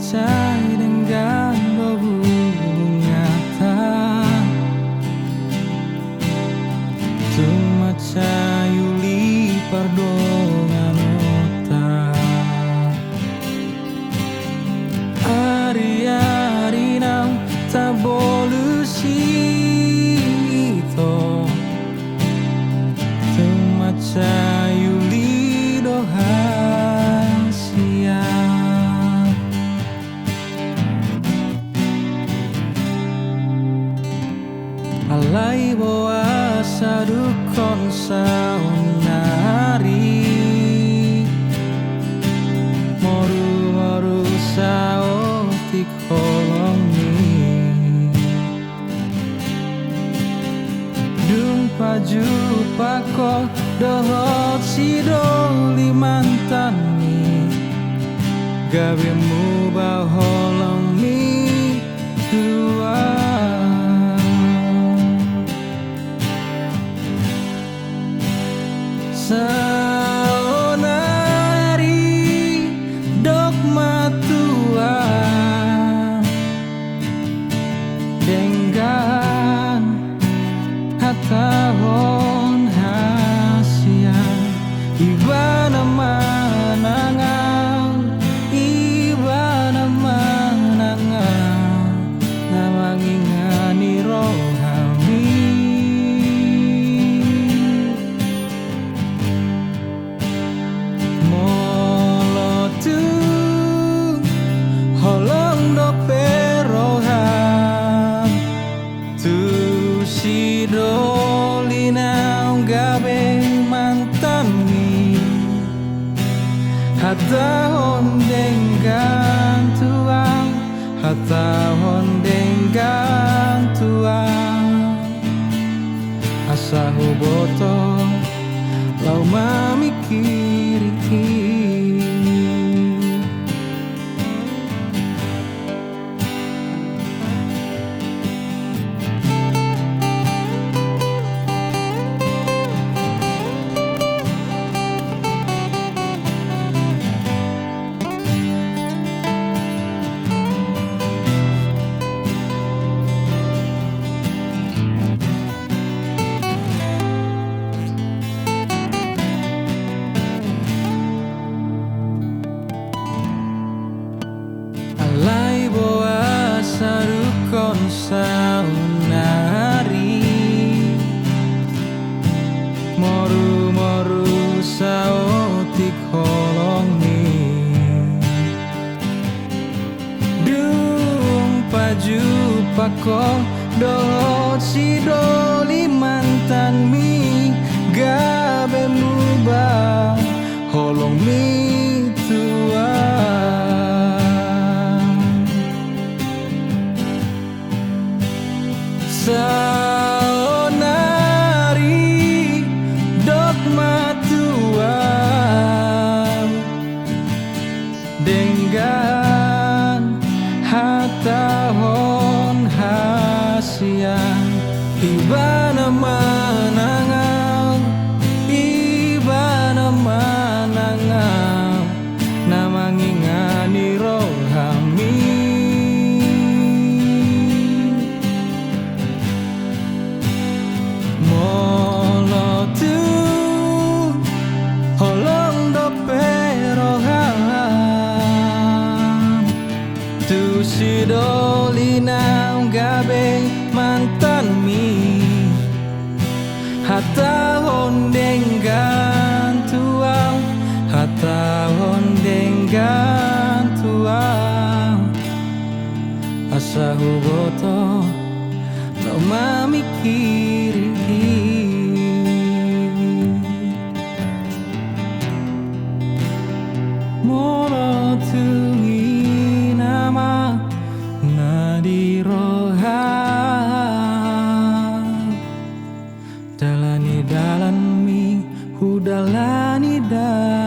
macai dengan hubungatan tu macai yuli pardongan otak hari-hari nam tak boleh sito tu macai yuli dohan siang alai boa sadukon saunari moru-moru saotik kolongi dun paju pako dohot sidoli mantani gawe mu baholong mi tua saonari dok matua denggan hatahon hasia ibana manangang namangingani rohami molotu holong dok peroham tu sidolina gabe mantami hatahon denggan tuang hatahon denggan tuang asa huboto lau mamikiri alai boa sarukon saunari moru-moru saotik kolongi dung paju pako dohot sidoli mantan mi gabe mubah holong mi tua saonari dok matua denggan hatahon hasia ibana manangang namangingani rohami molotu holong do peroham tu sidolina gabe mantan mi hatahon denggan tuang hatahon denggan tuang asa huboto tau mamikiri molotungi nama nadiroham dalani dalan mi hudalani dalan